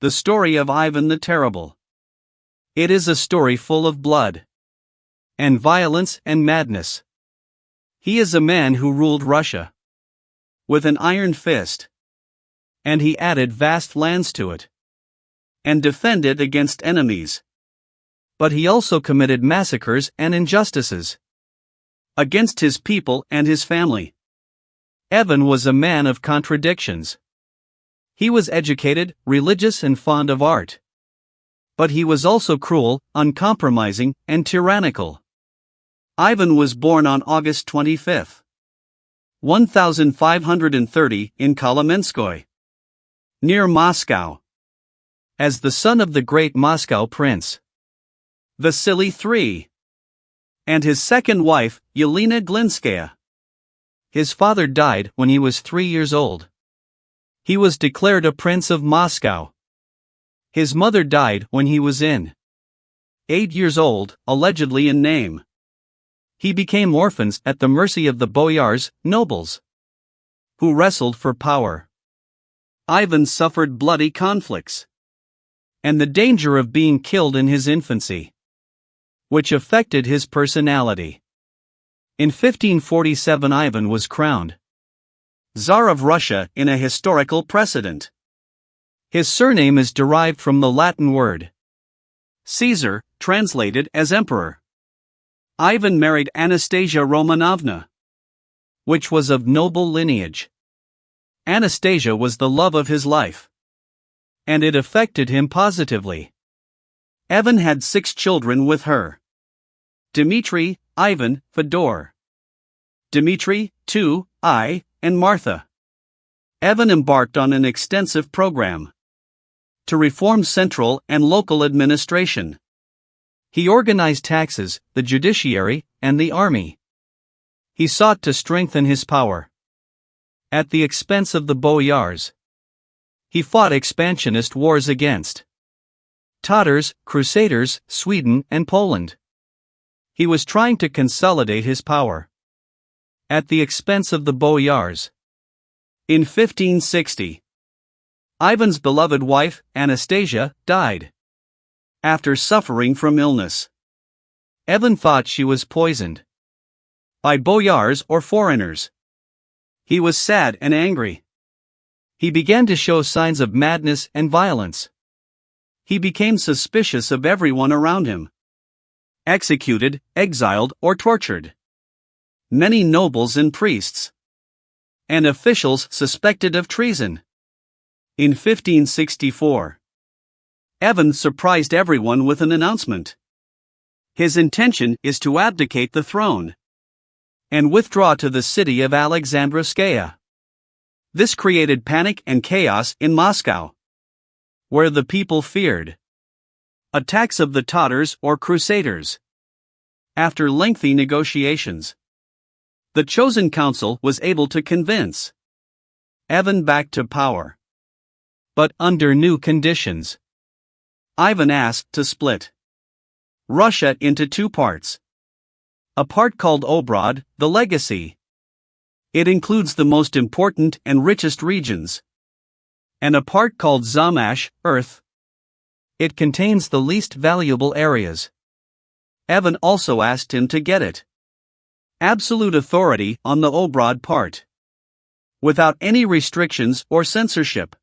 The story of Ivan the Terrible. It is a story full of blood and violence and madness. He is a man who ruled Russia with an iron fist, and he added vast lands to it and defended against enemies. But he also committed massacres and injustices against his people and his family. Evan was a man of contradictions. He was educated, religious, and fond of art. But he was also cruel, uncompromising, and tyrannical. Ivan was born on August 25, 1530 in Kolomenskoye, near Moscow, as the son of the great Moscow prince Vasily III and his second wife, Yelena Glinskaya. His father died when he was 3 years old. He was declared a prince of Moscow. His mother died when he was 8 years old, allegedly in name. He became orphans at the mercy of the boyars, nobles, who wrestled for power. Ivan suffered bloody conflicts and the danger of being killed in his infancy, which affected his personality. In 1547 Ivan was crowned Tsar of Russia in a historical precedent. His surname is derived from the Latin word Caesar, translated as emperor. Ivan married Anastasia Romanovna, which was of noble lineage. Anastasia was the love of his life, and it affected him positively. Evan had 6 children with her: Dmitri, Ivan, Fedor, Dmitri, I, and Martha. Evan embarked on an extensive program to reform central and local administration. He organized taxes, the judiciary, and the army. He sought to strengthen his power at the expense of the boyars. He fought expansionist wars against Tatars, Crusaders, Sweden, and Poland. He was trying to consolidate his power at the expense of the boyars. In 1560, Ivan's beloved wife, Anastasia, died after suffering from illness. Evan thought she was poisoned by boyars or foreigners. He was sad and angry. He began to show signs of madness and violence. He became suspicious of everyone around him, executed, exiled, or tortured many nobles and priests and officials suspected of treason. In 1564, Evan surprised everyone with an announcement. His intention is to abdicate the throne and withdraw to the city of Alexandrovskaya. This created panic and chaos in Moscow, where the people feared attacks of the Tatars or Crusaders. After lengthy negotiations, the chosen council was able to convince Evan back to power, but under new conditions. Ivan asked to split Russia into 2 parts. A part called Obrad, the legacy. It includes the most important and richest regions. And a part called Zamash, earth. It contains the least valuable areas. Evan also asked him to get it absolute authority on the Obrad part, without any restrictions or censorship.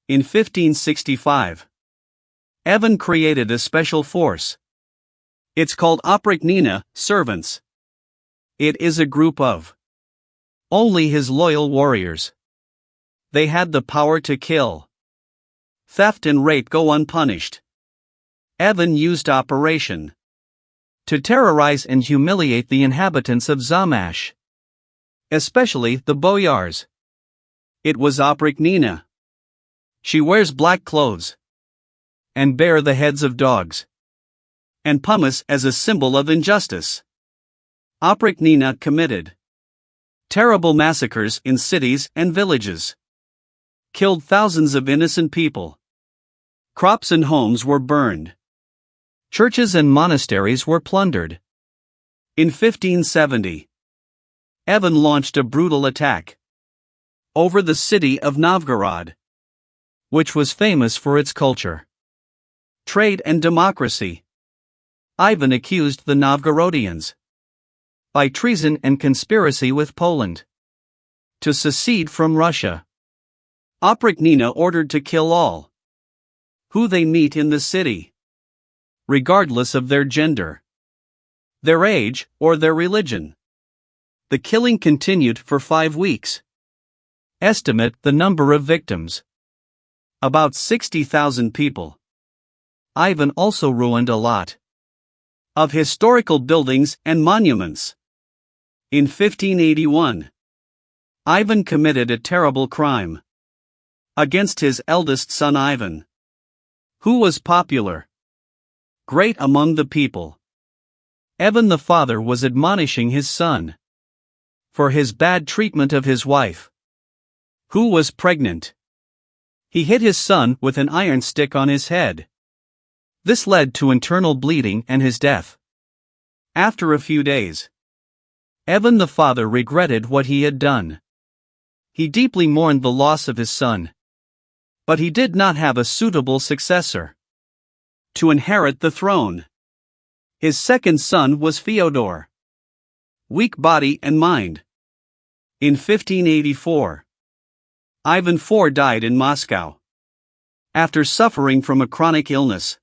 In 1565, Evan created a special force. It's called Oprichnina, servants. It is a group of only his loyal warriors. They had the power to kill. Theft and rape go unpunished. Evan used operation to terrorize and humiliate the inhabitants of Zamash, especially the boyars. It was Oprichnina. She wears black clothes and bear the heads of dogs and pumice as a symbol of injustice. Oprichnina committed terrible massacres in cities and villages, killed thousands of innocent people. Crops and homes were burned. Churches and monasteries were plundered. In 1570, Evan launched a brutal attack over the city of Novgorod. which was famous for its culture, trade and democracy. Ivan accused the Novgorodians, by treason and conspiracy with Poland, to secede from Russia. Oprichnina ordered to kill all who they meet in the city, regardless of their gender, their age, or their religion. The killing continued for 5 weeks. Estimate the number of victims: about 60,000 people. Ivan also ruined a lot of historical buildings and monuments. In 1581, Ivan committed a terrible crime against his eldest son Ivan, who was popular, great among the people. Evan the father was admonishing his son for his bad treatment of his wife, who was pregnant. He hit his son with an iron stick on his head. This led to internal bleeding and his death. After a few days, Evan the father regretted what he had done. He deeply mourned the loss of his son, but he did not have a suitable successor to inherit the throne. His second son was Fyodor, weak body and mind. In 1584, Ivan IV died in Moscow after suffering from a chronic illness.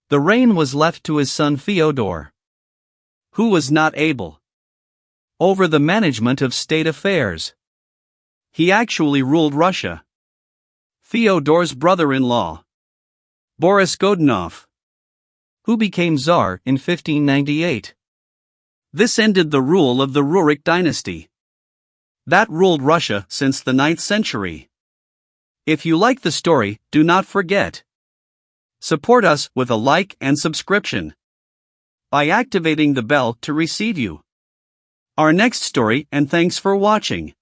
The reign was left to his son Fyodor, who was not able over the management of state affairs. He actually ruled Russia. Fyodor's brother-in-law, Boris Godunov, who became Tsar in 1598. This ended the rule of the Rurik dynasty that ruled Russia since the 9th century. If you like the story, do not forget, support us with a like and subscription by activating the bell to receive our next story, and thanks for watching.